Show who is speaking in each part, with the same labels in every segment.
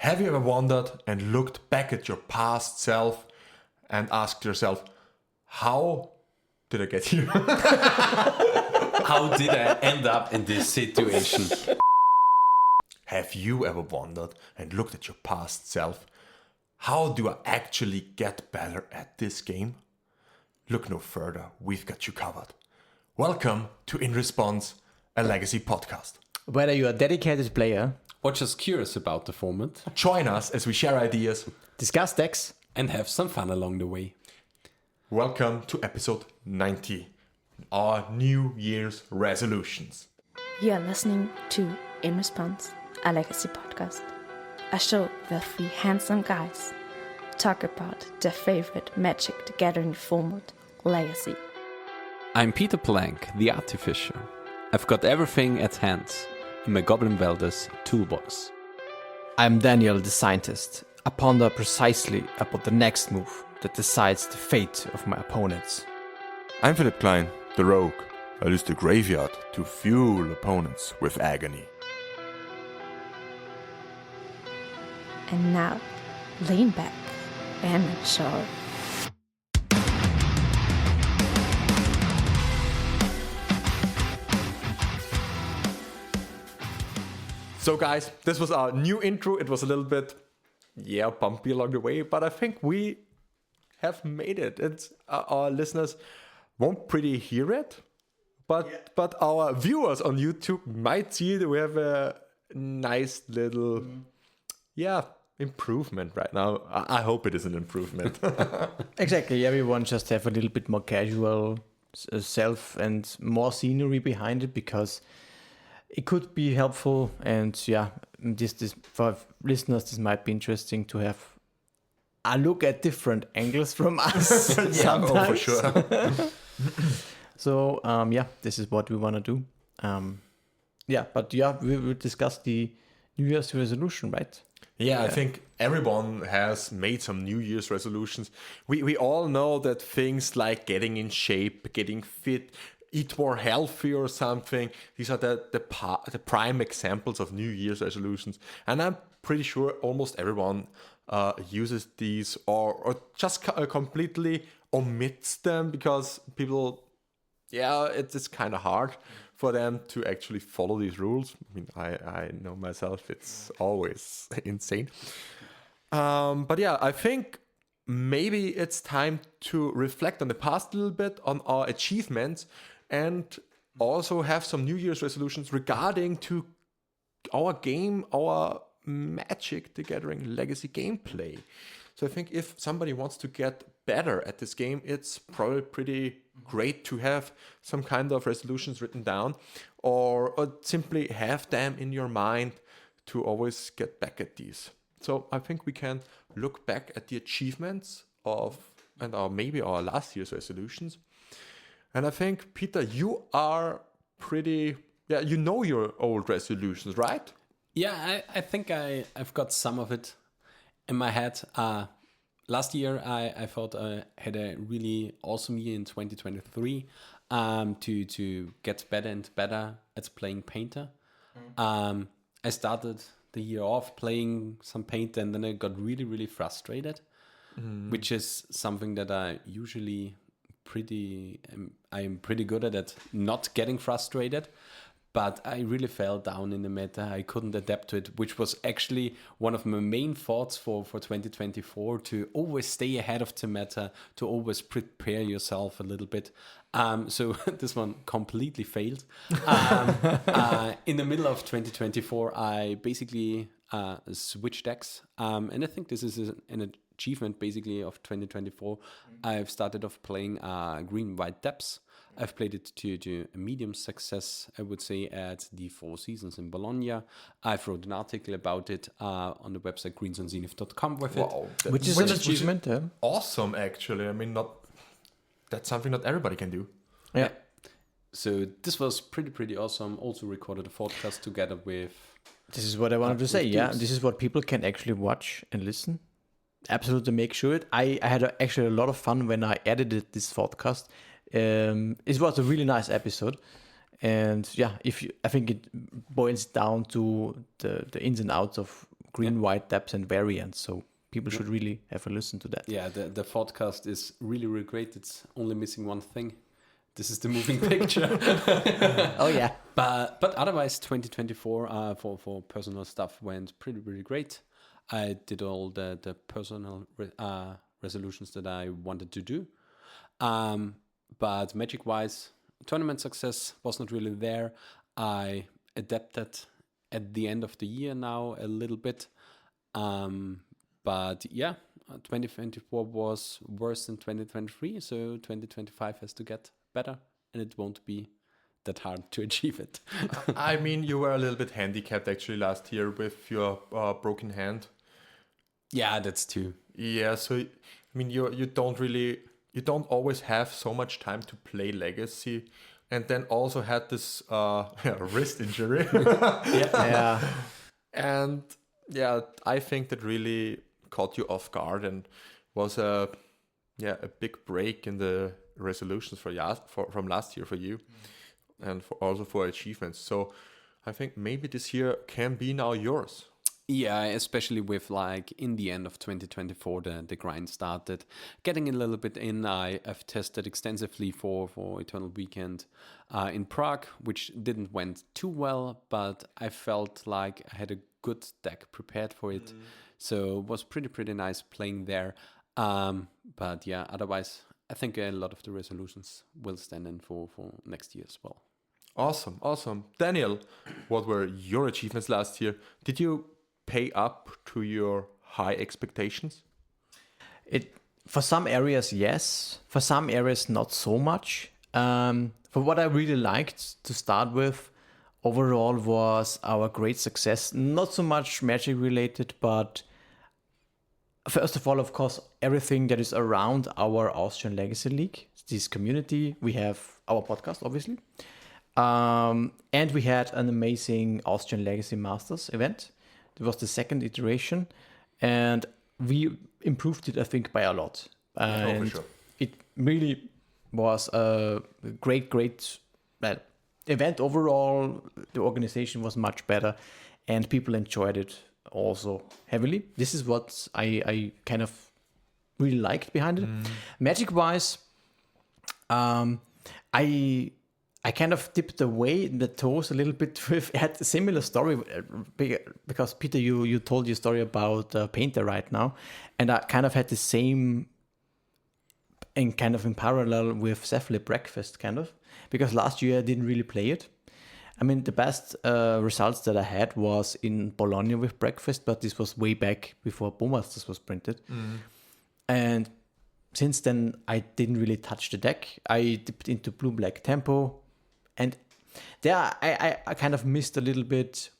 Speaker 1: Have you ever wondered and looked back at your past self and asked yourself, how did I get here?
Speaker 2: How did I end up in this situation?
Speaker 1: Have you ever wondered and looked at your past self? How do I actually get better at this game? Look no further, we've got you covered. Welcome to In Response, a legacy podcast.
Speaker 3: Whether you're a dedicated player,
Speaker 2: Or just curious about the format
Speaker 1: Join us as we share ideas.
Speaker 3: discuss decks,
Speaker 2: and have some fun along the way.
Speaker 1: Welcome to episode 90, our New Year's resolutions.
Speaker 4: You are listening to In Response, a legacy podcast. A show where three handsome guys talk about their favorite Magic the Gathering format, Legacy.
Speaker 2: I'm Peter Plank, the artificer. I've got everything at hand in my Goblin Welders toolbox.
Speaker 3: I'm Daniel, the scientist. I ponder precisely about the next move that decides the fate of my opponents.
Speaker 1: I'm Philipp Klein, the rogue. I use the graveyard to fuel opponents with agony.
Speaker 4: And now, lean back and enjoy.
Speaker 1: So guys, this was our new intro. It was a little bit, bumpy along the way, but I think we have made it. It's our listeners won't pretty hear it, but our viewers on YouTube might see that we have a nice little, improvement right now. I hope it is an improvement.
Speaker 3: Exactly, everyone just have a little bit more casual self and more scenery behind it because it could be helpful. And this for listeners, this might be interesting to have a look at different angles from us.
Speaker 1: Oh, for sure.
Speaker 3: So, this is what we want to do. We will discuss the New Year's resolution, right?
Speaker 1: I think everyone has made some New Year's resolutions. We all know that things like getting in shape, getting fit, eat more healthy or something, these are the prime examples of New Year's resolutions. And I'm pretty sure almost everyone uses these or just completely omits them because people, it's kind of hard for them to actually follow these rules. I mean, I know myself, it's always insane. I think maybe it's time to reflect on the past a little bit, on our achievements, and also have some New Year's resolutions regarding to our game, our Magic the Gathering legacy gameplay. So I think if somebody wants to get better at this game, it's probably pretty great to have some kind of resolutions written down or simply have them in your mind to always get back at these. So I think we can look back at the achievements maybe our last year's resolutions. And I think, Peter, you are pretty, you know your old resolutions, right?
Speaker 2: Yeah, I think I've got some of it in my head. Last year, I thought I had a really awesome year in 2023 to get better and better at playing Painter. I started the year off playing some Painter and then I got really, really frustrated, which is something that I usually I'm pretty good at not getting frustrated. But I really fell down in the meta. I couldn't adapt to it, which was actually one of my main thoughts for 2024, to always stay ahead of the meta, to always prepare yourself a little bit. So this one completely failed. In the middle of 2024, I basically switched decks. And I think this is an achievement basically of 2024. I've started off playing green-white depths. I've played it to a medium success, I would say, at the Four Seasons in Bologna. I've wrote an article about it on the website greensonzenith.com with it.
Speaker 3: Which is an achievement.
Speaker 1: Awesome, actually. I mean, that's something not everybody can do.
Speaker 3: Yeah.
Speaker 2: So this was pretty awesome. Also recorded a podcast together with...
Speaker 3: This is what I wanted to say. This is what people can actually watch and listen. Absolutely make sure it. I had actually a lot of fun when I edited this podcast. It was a really nice episode, and I think it boils down to the ins and outs of green, white, depths, and variants. So people should really have a listen to that.
Speaker 2: Yeah, the podcast is really, really great. It's only missing one thing. This is the moving picture.
Speaker 3: Oh yeah.
Speaker 2: But otherwise, 2024 for personal stuff went pretty great. I did all the personal resolutions that I wanted to do. But magic-wise, tournament success was not really there. I adapted at the end of the year now a little bit. But yeah, 2024 was worse than 2023, so 2025 has to get better, and it won't be that hard to achieve it.
Speaker 1: I mean, you were a little bit handicapped actually last year with your broken hand.
Speaker 2: Yeah, that's true.
Speaker 1: Yeah, so I mean, you don't always have so much time to play Legacy, and then also had this wrist injury.
Speaker 3: Yeah.
Speaker 1: And yeah, I think that really caught you off guard and was a big break in the resolutions from last year for you, and also for achievements. So I think maybe this year can be now yours.
Speaker 2: Yeah, especially with like in the end of 2024, the grind started getting a little bit in. I've tested extensively for Eternal Weekend in Prague, which didn't went too well, but I felt like I had a good deck prepared for it. So it was pretty nice playing there. But yeah, otherwise, I think a lot of the resolutions will stand in for next year as well.
Speaker 1: Awesome. Daniel, what were your achievements last year? Did you pay up to your high expectations?
Speaker 3: For some areas, yes. For some areas, not so much. For what I really liked to start with, overall was our great success. Not so much Magic related, but first of all, of course, everything that is around our Austrian Legacy League, this community. We have our podcast, obviously. And we had an amazing Austrian Legacy Masters event. It was the second iteration, and we improved it, I think, by a lot. And
Speaker 1: for sure.
Speaker 3: It really was a great event overall. The organization was much better, and people enjoyed it also heavily. This is what I kind of really liked behind it. Magic-wise, I kind of dipped away in the toes a little bit with, I had a similar story because Peter, you told your story about Painter right now, and I kind of had the same in parallel with Cephalid Breakfast because last year I didn't really play it. I mean, the best results that I had was in Bologna with Breakfast, but this was way back before Bowmasters was printed. And since then, I didn't really touch the deck. I dipped into Blue-Black Tempo. And there I kind of missed a little bit,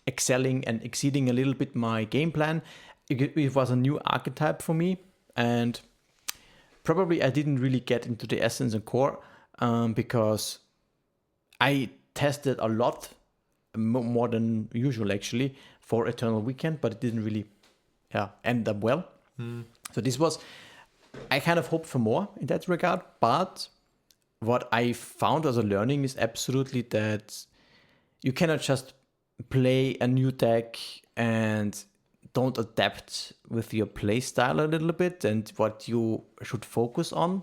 Speaker 3: excelling and exceeding a little bit my game plan. It was a new archetype for me, and probably I didn't really get into the essence and core because I tested a lot, more than usual actually, for Eternal Weekend, but it didn't really end up well. So this was, I kind of hoped for more in that regard, but what I found as a learning is absolutely that you cannot just play a new deck and don't adapt with your play style a little bit and what you should focus on.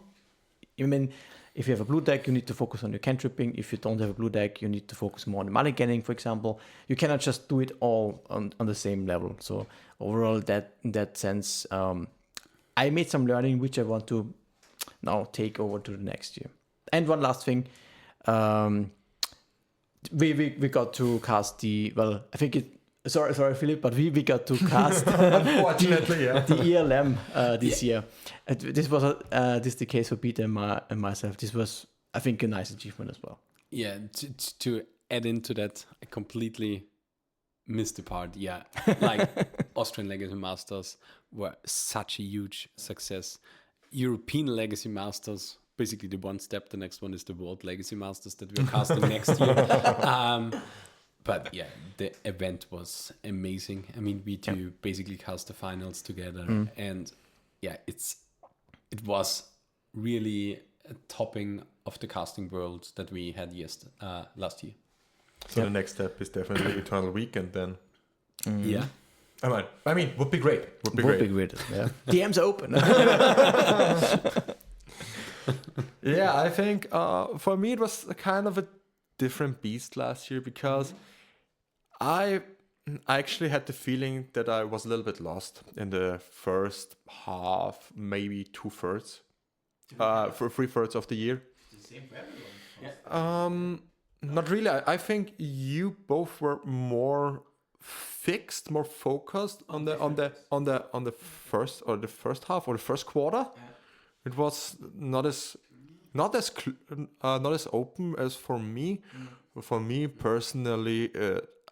Speaker 3: I mean, if you have a blue deck, you need to focus on your cantripping. If you don't have a blue deck, you need to focus more on the mulliganing, for example. You cannot just do it all on the same level. So overall, in that sense, I made some learning which I want to now take over to the next year. And one last thing, we got to cast sorry Philipp, but we got to cast
Speaker 1: Unfortunately,
Speaker 3: the ELM this year. This was the case for Peter and myself. This was, I think, a nice achievement as well.
Speaker 2: Yeah, to add into that, I completely missed the part. Yeah, like Austrian Legacy Masters were such a huge success. European Legacy Masters, basically the one step. The next one is the World Legacy Masters that we're casting next year. But yeah, the event was amazing. I mean, we two basically cast the finals together, and yeah, it was really a topping of the casting world that we had last year.
Speaker 1: So the next step is definitely Eternal Weekend then.
Speaker 2: Yeah.
Speaker 1: I mean, would be great. Would be
Speaker 3: Would
Speaker 1: great.
Speaker 3: be great. Yeah. DMs open.
Speaker 1: Yeah, I think for me it was a kind of a different beast last year because I actually had the feeling that I was a little bit lost in the first half, maybe 2/3, for 3/3 of the year. Not really. I think you both were more fixed, more focused on the first half or the first quarter. It was not as open as for me. For me personally,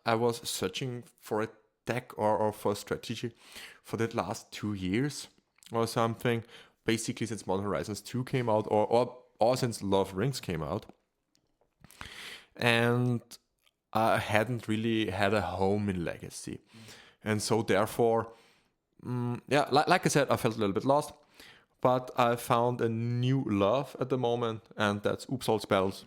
Speaker 1: I was searching for a deck or for a strategy for the last 2 years or something. Basically, since Modern Horizons 2 came out, or since Lord of the Rings came out, and I hadn't really had a home in Legacy, and so therefore, like I said, I felt a little bit lost. But I found a new love at the moment, and that's Uppsala spells.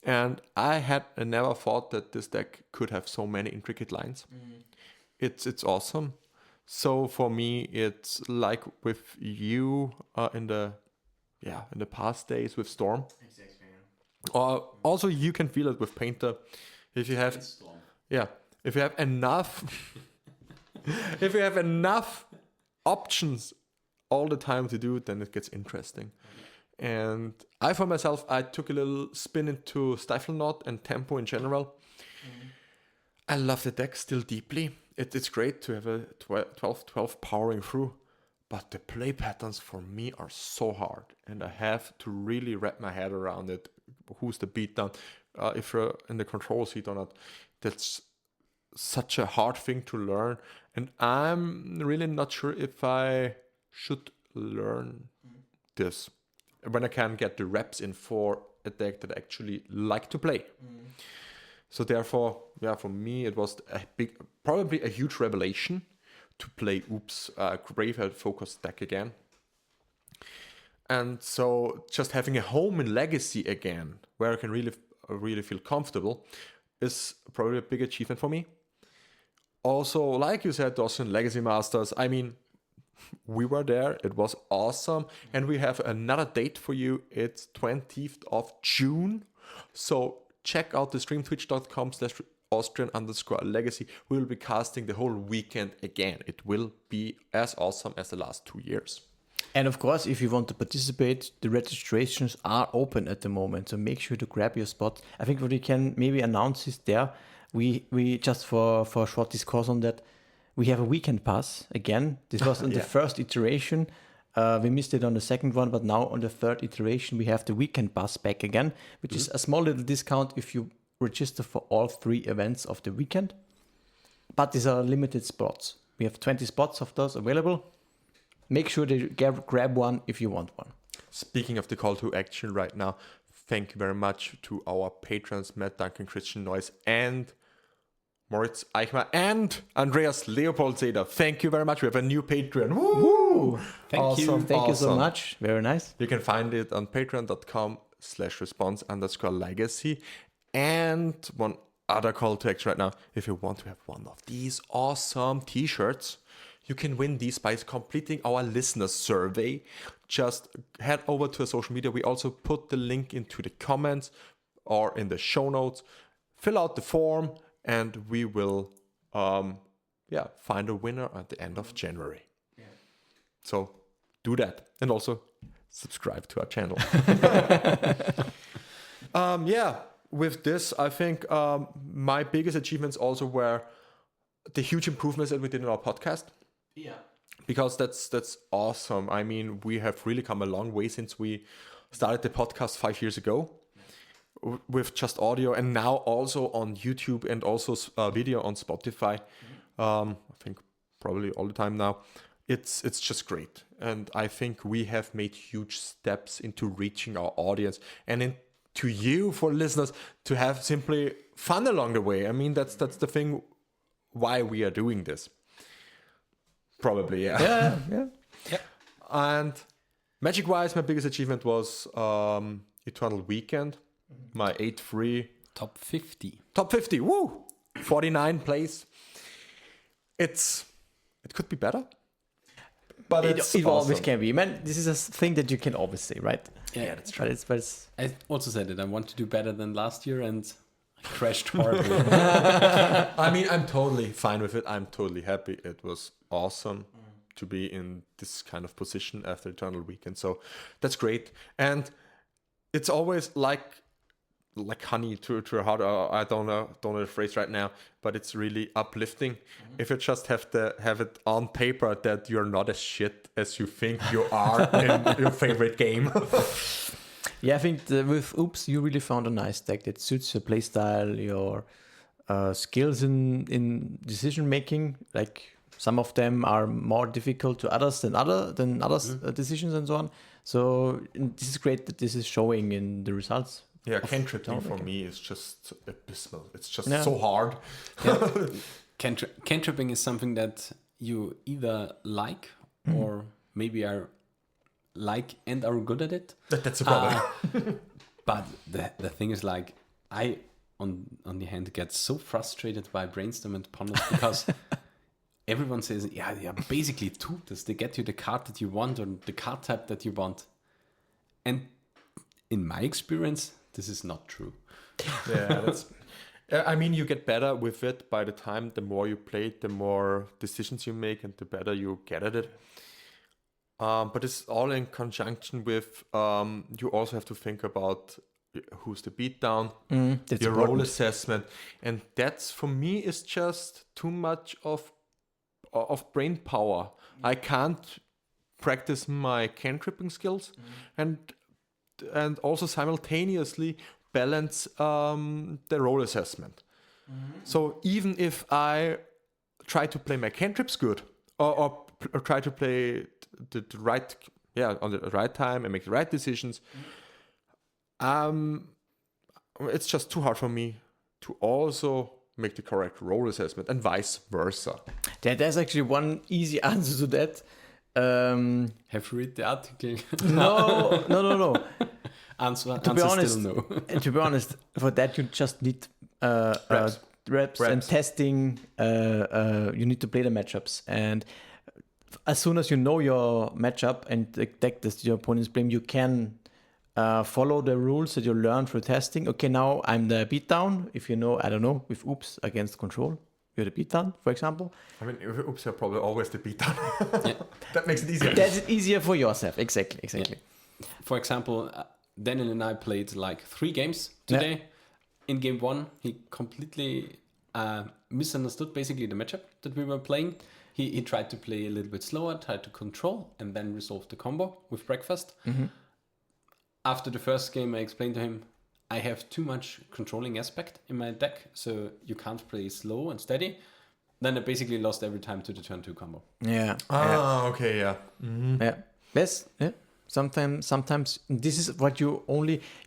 Speaker 1: And I never thought that this deck could have so many intricate lines. It's awesome. So for me, it's like with you in the past days with Storm. Also, you can feel it with Painter. If you have enough, if you have enough options all the time to do it, then it gets interesting. And I, for myself, I took a little spin into Stifle Knot and Tempo in general. I love the deck still deeply. It's great to have a 12 powering through, but the play patterns for me are so hard, and I have to really wrap my head around it. Who's the beatdown? If you're in the control seat or not, that's such a hard thing to learn, and I'm really not sure if I should learn this when I can get the reps in for a deck that I actually like to play. So therefore, for me it was probably a huge revelation to play Graveyard focused deck again. And so just having a home in Legacy again, where I can really feel comfortable, is probably a big achievement for me. Also, like you said, also in Legacy Masters, I mean, we were there. It was awesome. And we have another date for you. It's 20th of June. So check out the stream, twitch.com/Austrian_legacy. We will be casting the whole weekend again. It will be as awesome as the last 2 years.
Speaker 3: And of course, if you want to participate, the registrations are open at the moment. So make sure to grab your spot. I think what we can maybe announce is there. We just for a short discourse on that, we have a weekend pass again. This was in the first iteration. We missed it on the second one, but now on the third iteration, we have the weekend pass back again, which is a small little discount if you register for all 3 events of the weekend. But these are limited spots. We have 20 spots of those available. Make sure to grab one if you want one.
Speaker 1: Speaking of the call to action right now, thank you very much to our patrons, Matt Duncan, Christian Noyes, and Moritz Eichmer, and Andreas Leopold-Seder. Thank you very much. We have a new Patreon. Woo!
Speaker 3: Thank you so much. Very nice.
Speaker 1: You can find it on patreon.com/response_legacy. And one other call to action right now. If you want to have one of these awesome t-shirts, you can win these by completing our listener survey. Just head over to social media. We also put the link into the comments or in the show notes. Fill out the form, and we will find a winner at the end of January. So do that. And also subscribe to our channel. With this, I think my biggest achievements also were the huge improvements that we did in our podcast. Yeah. Because that's awesome. I mean, we have really come a long way since we started the podcast 5 years ago. With just audio, and now also on YouTube and also video on Spotify. I think probably all the time now. It's just great, and I think we have made huge steps into reaching our audience and into you, for listeners, to have simply fun along the way. I mean, that's the thing why we are doing this. Probably, yeah. And Magic-wise, my biggest achievement was Eternal Weekend. My 8-3.
Speaker 2: Top 50.
Speaker 1: Top 50, woo! 49 place. it could be better. But
Speaker 3: It
Speaker 1: it's
Speaker 3: always
Speaker 1: awesome.
Speaker 3: can be. Man, this is a thing that you can always say, right?
Speaker 2: Yeah,
Speaker 1: that's true.
Speaker 3: But it's
Speaker 2: I also said it. I want to do better than last year, and I crashed horribly.
Speaker 1: I mean, I'm totally fine with it. I'm totally happy. It was awesome to be in this kind of position after Eternal Weekend. So that's great. And it's always like honey to a heart. I don't know the phrase right now, but it's really uplifting if you just have it on paper that you're not as shit as you think you are in your favorite game.
Speaker 3: yeah. I think with Oops, you really found a nice deck that suits your playstyle, your skills in decision making. Like some of them are more difficult to others than others decisions and so on. So this is great that this is showing in the results.
Speaker 1: Yeah, cantripping for
Speaker 3: Weekend.
Speaker 1: me is just abysmal. It's just
Speaker 3: Yeah.
Speaker 1: so hard.
Speaker 2: Cantripping is something that you either like or maybe are like and are good at it.
Speaker 1: That's a problem.
Speaker 2: But the thing is, like, I on the hand get so frustrated by Brainstorm and Ponders because everyone says, yeah, basically tutors. They get you the card that you want or the card type that you want. And in my experience, this is not true.
Speaker 1: Yeah, that's. I mean, you get better with it by the time. The more you play it, the more decisions you make, and the better you get at it. But it's all in conjunction with. You also have to think about who's the beatdown,
Speaker 3: That's
Speaker 1: your
Speaker 3: important.
Speaker 1: role assessment, and that's for me is just too much of brain power. I can't practice my cantripping skills, and also simultaneously balance the role assessment. So even if I try to play my cantrips good or try to play the right on the right time and make the right decisions, it's just too hard for me to also make the correct role assessment and vice versa.
Speaker 3: There's actually one easy answer to that.
Speaker 2: Have you read the article?
Speaker 3: No.
Speaker 2: Answer
Speaker 3: To be honest,
Speaker 2: still no.
Speaker 3: to be honest, for that you just need reps and testing. You need to play the matchups, and as soon as you know your matchup and the deck that your opponent is playing, you can follow the rules that you learn through testing. Okay, now I'm the beatdown. If you know, I don't know, with Oops against Control, you're the beatdown, for example.
Speaker 1: I mean, oops, you're probably always the beatdown.
Speaker 2: Yeah.
Speaker 1: That makes it easier.
Speaker 3: That's it easier for yourself. Exactly.
Speaker 2: For example, Daniel and I played like 3 games today. In game 1, he completely misunderstood basically the matchup that we were playing. He tried to play a little bit slower, tried to control, and then resolve the combo with breakfast. After the first game, I explained to him, I have too much controlling aspect in my deck, so you can't play slow and steady. Then I basically lost every time to the turn 2 combo.
Speaker 3: Yeah.
Speaker 1: Okay, yeah.
Speaker 3: Yeah. Yes. Yeah. Sometimes this is what you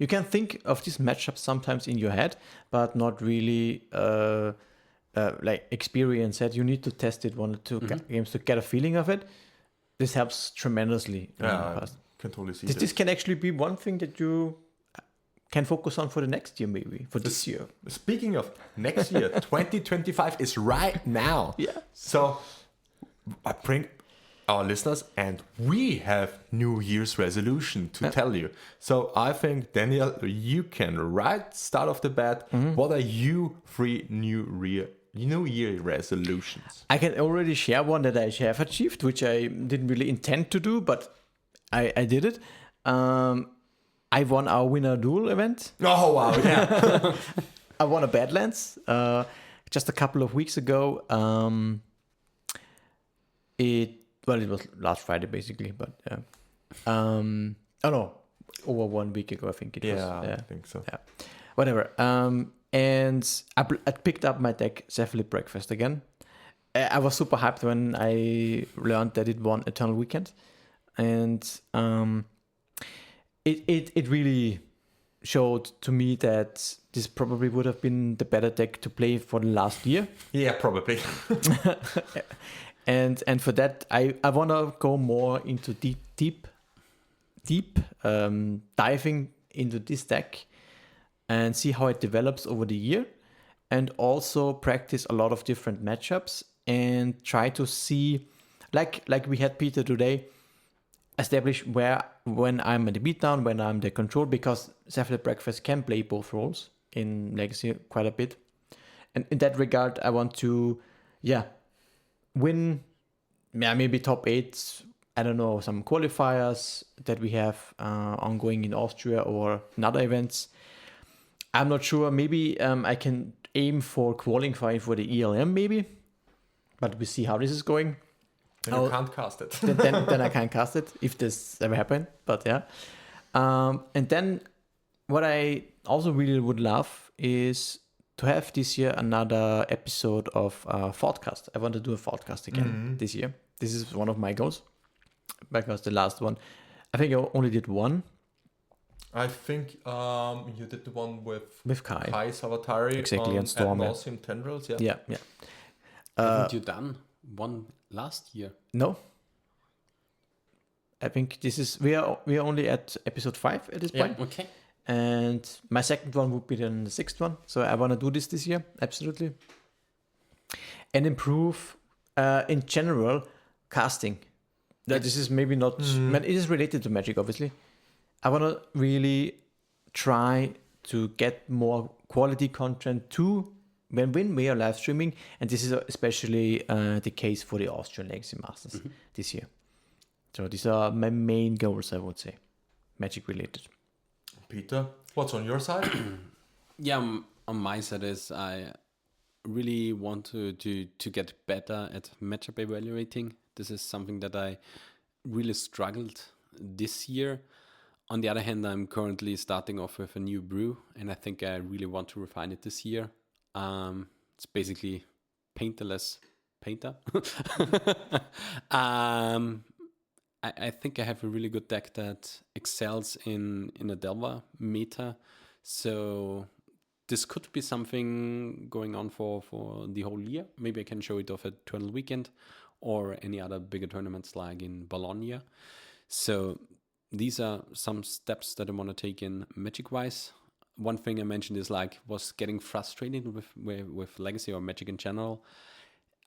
Speaker 3: can think of these matchups sometimes in your head, but not really like experience it. You need to test it 1 or 2 games to get a feeling of it. This helps tremendously.
Speaker 1: Yeah, I can totally see
Speaker 3: This can actually be one thing that you can focus on for the next year, maybe for this year.
Speaker 1: Speaking of next year, 2025 is right now.
Speaker 3: Yeah.
Speaker 1: So I bring our listeners, and we have New Year's resolution to tell you. So I think, Daniel, you can right start off the bat. What are you 3 New Year resolutions?
Speaker 3: I can already share one that I have achieved, which I didn't really intend to do, but I did it. I won our winner duel event.
Speaker 1: Oh, wow, yeah.
Speaker 3: I won a Badlands just a couple of weeks ago. It was last Friday basically, but over 1 week ago I think it was.
Speaker 1: Yeah, I think so.
Speaker 3: Yeah, whatever. And I picked up my deck Cephalid Breakfast again. I was super hyped when I learned that it won Eternal Weekend, and it really showed to me that this probably would have been the better deck to play for the last year.
Speaker 1: Yeah, probably.
Speaker 3: And for that, I want to go more into deep diving into this deck and see how it develops over the year, and also practice a lot of different matchups and try to see, like we had Peter today, establish when I'm at the beatdown, when I'm the control, because Cephalid Breakfast can play both roles in Legacy quite a bit. And in that regard, I want to, win, maybe top 8, I don't know, some qualifiers that we have ongoing in Austria or in other events. I'm not sure. Maybe I can aim for qualifying for the ELM, maybe. But we see how this is going.
Speaker 1: And you can't cast it.
Speaker 3: then I can't cast it if this ever happened. But yeah. And then what I also really would love is to have this year another episode of Thoughtcast. I want to do a Thoughtcast again this year. This is one of my goals. Because the last one, I think I only did one.
Speaker 1: I think you did the one with
Speaker 3: Kai
Speaker 1: Savatari
Speaker 3: exactly, and Storm.
Speaker 1: Nauseam Tendrils,
Speaker 3: Yeah.
Speaker 2: Haven't you done one last year?
Speaker 3: No. I think this is we are only at episode 5 at this point.
Speaker 2: Okay.
Speaker 3: And my second one would be then the 6th one. So I want to do this year, absolutely. And improve in general casting. That this is maybe not, but it is related to Magic, obviously. I want to really try to get more quality content to when we are live streaming, and this is especially the case for the Austrian Legacy Masters this year. So these are my main goals, I would say, Magic related.
Speaker 1: Peter, what's on your side?
Speaker 2: On my side is I really want to get better at matchup evaluating. This is something that I really struggled this year. On the other hand, I'm currently starting off with a new brew, and I think I really want to refine it this year. It's basically painterless painter. I think I have a really good deck that excels in a Delva meta. So this could be something going on for the whole year. Maybe I can show it off at Eternal Weekend or any other bigger tournaments like in Bologna. So these are some steps that I want to take in Magic-wise. One thing I mentioned is was getting frustrated with Legacy or Magic in general.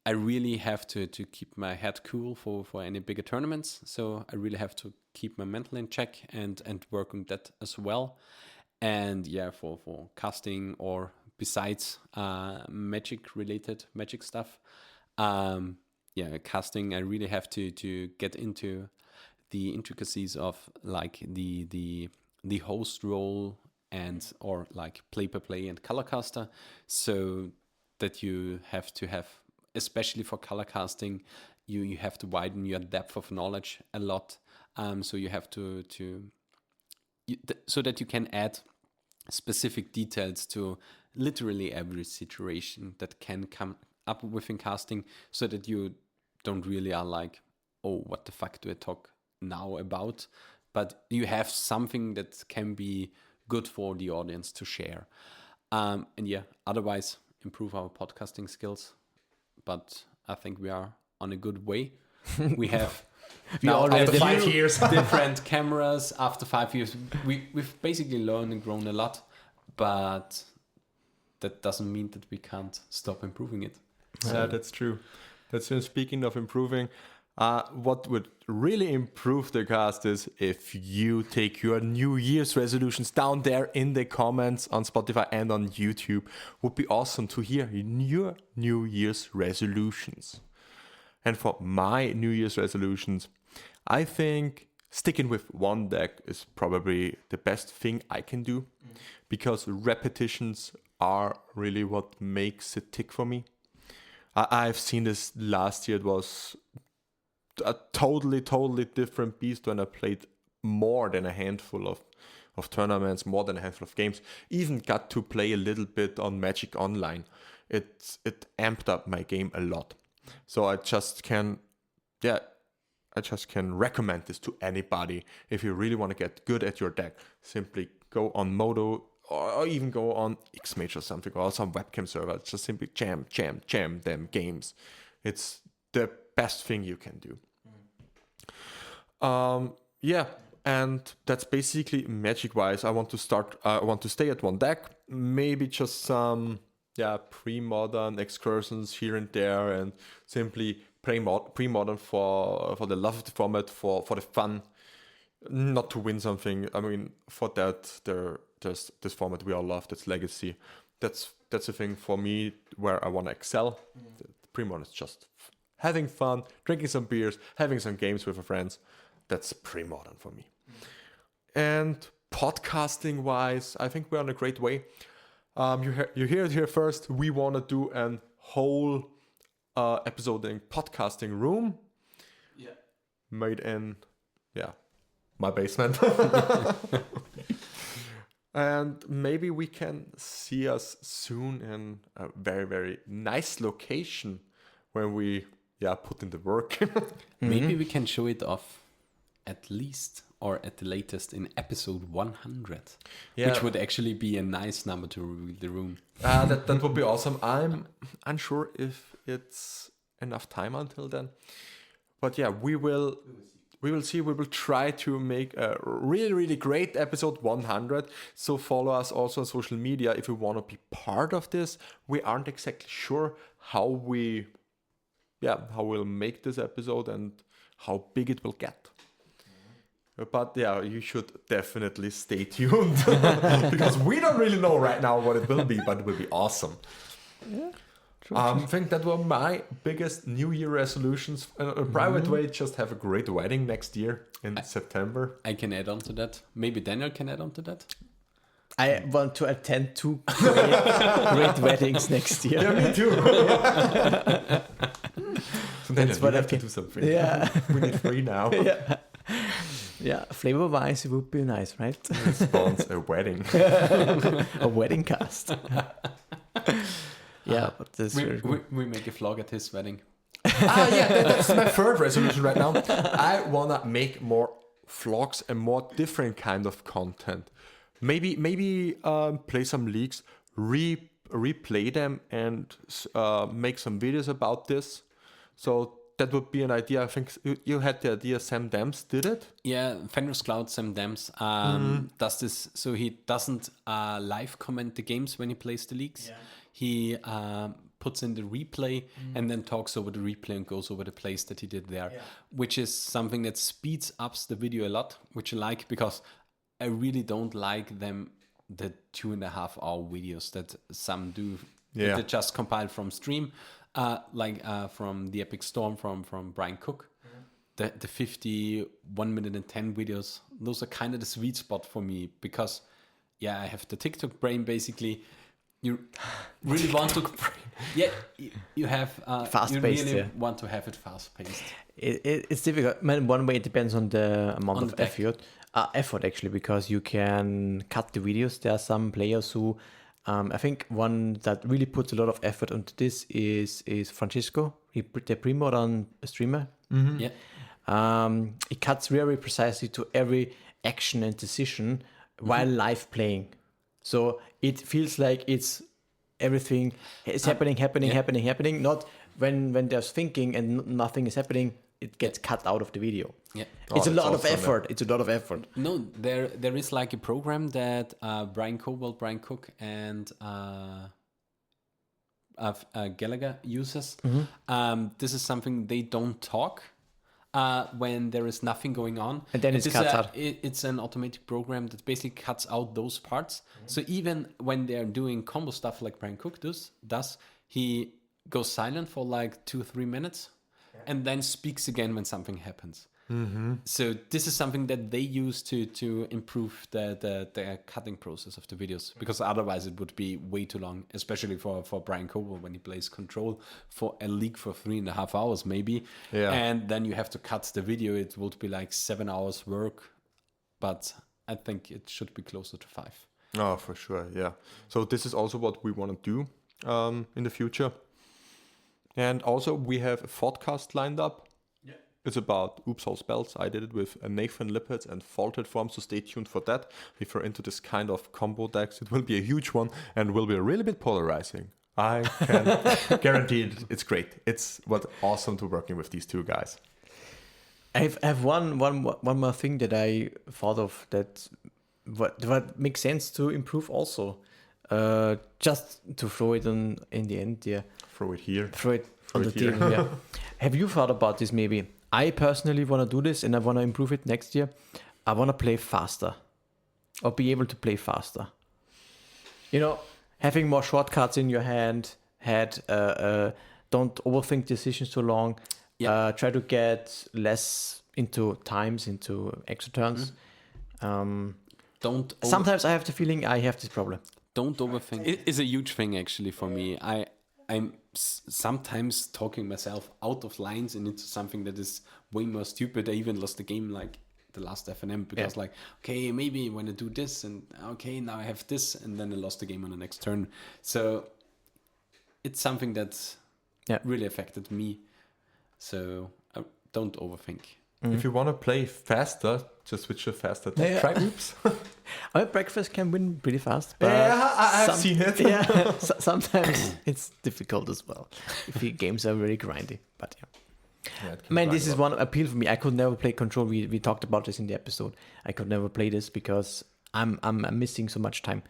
Speaker 2: I really have to keep my head cool for any bigger tournaments. So I really have to keep my mental in check and work on that as well. And for casting or besides Magic-related Magic stuff, casting, I really have to get into the intricacies of the host role and or play per play and color caster, so that you have to have, especially for color casting, you have to widen your depth of knowledge a lot. So you have to so that you can add specific details to literally every situation that can come up within casting, so that you don't really are oh, what the fuck do I talk now about? But you have something that can be good for the audience to share. Otherwise improve our podcasting skills. But I think we are on a good way. We have now after 5 years different cameras. After 5 years, we've basically learned and grown a lot, but that doesn't mean that we can't stop improving it.
Speaker 1: Yeah, that's true. That's speaking of improving. What would really improve the cast is if you take your New Year's resolutions down there in the comments on Spotify and on YouTube. Would be awesome to hear your New Year's resolutions. And for my New Year's resolutions, I think sticking with one deck is probably the best thing I can do, because repetitions are really what makes it tick for me. I've seen this last year. It was a totally different beast when I played more than a handful of tournaments, more than a handful of games. Even got to play a little bit on Magic Online. It amped up my game a lot. So I just can recommend this to anybody. If you really want to get good at your deck, simply go on Modo or even go on Xmage or something, or some webcam server. Just simply jam them games. It's the best thing you can do. And that's basically Magic wise. I want to stay at one deck, maybe just some pre-modern excursions here and there, and simply pre-modern for the love of the format, for the fun, not to win something. I mean, for that, there's this format we all love, that's Legacy. That's the thing for me where I want to excel. The pre-modern is just having fun, drinking some beers, having some games with our friends. That's pre-modern for me. And podcasting wise, I think we're on a great way. You hear it here first. We want to do a whole episode in podcasting room.
Speaker 2: Yeah.
Speaker 1: Made in, my basement. And maybe we can see us soon in a very, very nice location when we put in the work.
Speaker 2: Maybe we can show it off at least or at the latest in episode 100, which would actually be a nice number to reveal the room.
Speaker 1: That would be awesome. I'm unsure if it's enough time until then. But we will see. We will try to make a really, really great episode 100. So follow us also on social media if you want to be part of this. We aren't exactly sure how we'll make this episode and how big it will get. But you should definitely stay tuned because we don't really know right now what it will be, but it will be awesome. Yeah. I think that were my biggest New Year resolutions. In a private way, just have a great wedding next year in September.
Speaker 2: I can add on to that. Maybe Daniel can add on to that.
Speaker 3: I want to attend 2 great weddings next year.
Speaker 1: Yeah, me too. So that's what I have to do something.
Speaker 3: Yeah.
Speaker 1: We need 3 now.
Speaker 3: Yeah, flavor-wise, it would be nice, right?
Speaker 1: Spawns a wedding.
Speaker 3: A wedding cast. But this
Speaker 2: we make a vlog at his wedding.
Speaker 1: That's my third resolution right now. I wanna make more vlogs and more different kind of content. Maybe play some leagues, replay them, and make some videos about this. So that would be an idea. I think you had the idea. Sam Dams did it.
Speaker 2: Yeah, Fenris Cloud Sam Dams does this. So he doesn't live comment the games when he plays the leagues. Yeah. He puts in the replay and then talks over the replay and goes over the plays that he did there, which is something that speeds up the video a lot, which I like because I really don't like the 2.5 hour videos that some do. That they just compile from stream. From the Epic Storm from Brian Cook, the 51 minute and 10 videos, those are kind of the sweet spot for me because I have the TikTok brain basically. You really want to you have
Speaker 3: fast paced.
Speaker 2: You really want to have it fast paced.
Speaker 3: It's difficult. One way it depends on the amount of effort actually, because you can cut the videos. There are some players who I think one that really puts a lot of effort into this is Francisco, the pre-modern streamer.
Speaker 2: Mm-hmm. Yeah.
Speaker 3: He cuts very precisely to every action and decision while live playing. So it feels like it's everything is happening. Not when there's thinking and nothing is happening, it gets cut out of the video.
Speaker 2: Yeah,
Speaker 3: it's a lot of effort. It's a lot of effort.
Speaker 2: No, there is like a program that Brian Cook, and Gallagher uses. Mm-hmm. This is something they don't talk when there is nothing going on.
Speaker 3: And then it's cut out.
Speaker 2: It's an automatic program that basically cuts out those parts. Mm-hmm. So even when they're doing combo stuff like Brian Cook does, he goes silent for like 2-3 minutes. And then speaks again when something happens. Mm-hmm. So this is something that they use to improve the cutting process of the videos, because otherwise it would be way too long, especially for Brian Coble when he plays Control for a league for 3.5 hours maybe. Yeah. And then you have to cut the video. It would be like 7 hours work, but I think it should be closer to 5.
Speaker 1: Oh, for sure, yeah. So this is also what we want to do in the future. And also, we have a podcast lined up. Yeah. It's about Oops All Spells. I did it with Nathan Lippert and Faulted Form, so stay tuned for that. If you're into this kind of combo decks, it will be a huge one and will be a really bit polarizing. I can guarantee it. It's great. It's awesome to working with these two guys.
Speaker 3: I have one more thing that I thought of that what makes sense to improve also. just to throw it on in the end, yeah.
Speaker 1: Throw it here.
Speaker 3: Throw it on the
Speaker 1: it here.
Speaker 3: team, yeah. Have you thought about this maybe? I personally want to do this and I want to improve it next year. I want to play faster or be able to play faster. You know, having more shortcuts in your head, don't overthink decisions too long.
Speaker 2: Yeah.
Speaker 3: Try to get less into times, into extra turns. Sometimes I have the feeling I have this problem.
Speaker 2: Don't overthink. It is a huge thing actually for me. I'm sometimes talking myself out of lines and into something that is way more stupid. I even lost the game like the last FNM because like, okay, maybe when I do this and okay, now I have this, and then I lost the game on the next turn. So it's something that really affected me. So don't overthink.
Speaker 1: If you want to play faster, just switch to faster track groups.
Speaker 3: Our breakfast can win pretty fast. But
Speaker 1: I've seen it.
Speaker 3: Yeah, sometimes it's difficult as well if the games are very grindy. But man, this is one appeal for me. I could never play Control. We talked about this in the episode. I could never play this because I'm missing so much time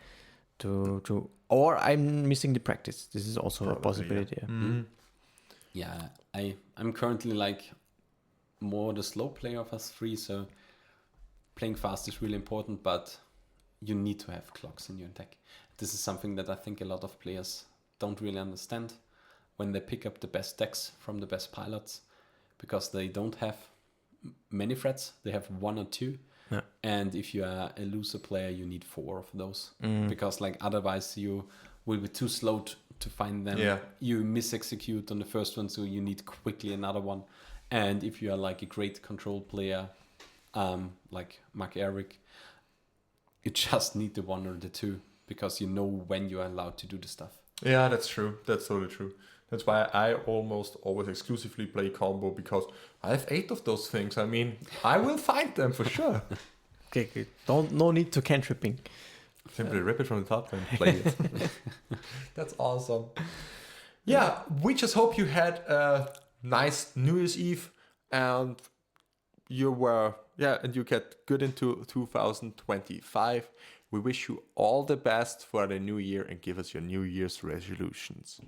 Speaker 3: to or I'm missing the practice. This is also a possibility.
Speaker 2: Yeah, I'm currently like more the slow player of us three, so playing fast is really important, but you need to have clocks in your deck. This is something that I think a lot of players don't really understand when they pick up the best decks from the best pilots, because they don't have many threats, they have one or two.
Speaker 3: Yeah.
Speaker 2: And if you are a loser player, you need 4 of those, because like otherwise you will be too slow to find them.
Speaker 1: Yeah.
Speaker 2: You misexecute on the first one, so you need quickly another one. And if you are like a great control player, like Mark Eric, you just need the 1 or the 2, because you know when you are allowed to do the stuff.
Speaker 1: Yeah, that's true. That's totally true. That's why I almost always exclusively play combo, because I have 8 of those things. I mean, I will find them for sure.
Speaker 3: Okay. No need to cantripping.
Speaker 1: Simply rip it from the top and play it. That's awesome. Yeah, we just hope you had a nice New Year's Eve and you get good into 2025. We wish you all the best for the new year and give us your New Year's resolutions.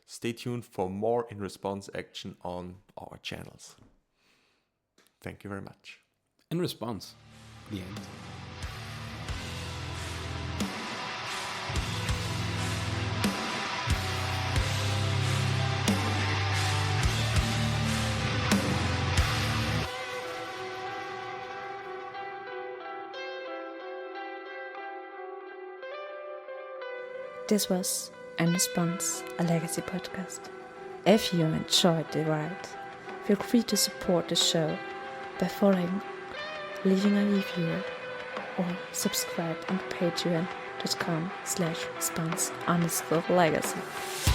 Speaker 1: Stay tuned for more in response action on our channels. Thank you very much.
Speaker 2: In response, the end.
Speaker 4: This was In Response, a Legacy podcast. If you enjoyed the ride, feel free to support the show by following, leaving a review, or subscribe on patreon.com/response_legacy.